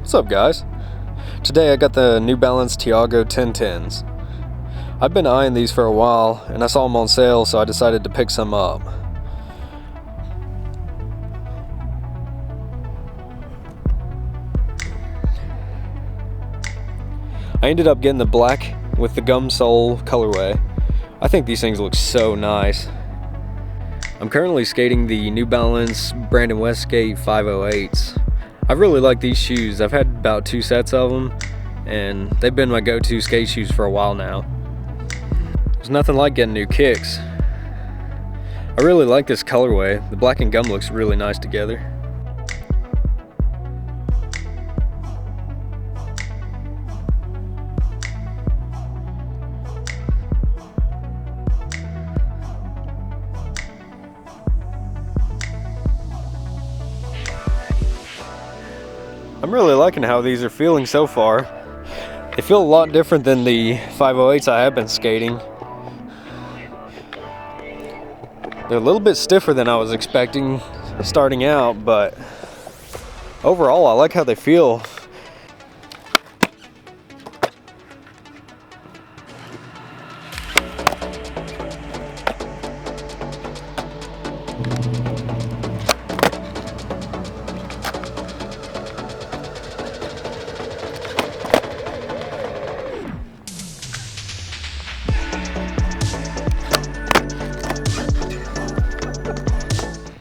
What's up, guys? Today I got the New Balance Tiago 1010s. I've been eyeing these for a while and I saw them on sale, so I decided to pick some up. I ended up getting the black with the gum sole colorway. I think these things look so nice. I'm currently skating the New Balance Brandon Westgate 508s. I really like these shoes. I've had about 2 sets of them and they've been my go-to skate shoes for a while now. There's nothing like getting new kicks. I really like this colorway. The black and gum looks really nice together. I'm really liking how these are feeling so far. They feel a lot different than the 508s I have been skating. They're a little bit stiffer than I was expecting starting out, but overall I like how they feel.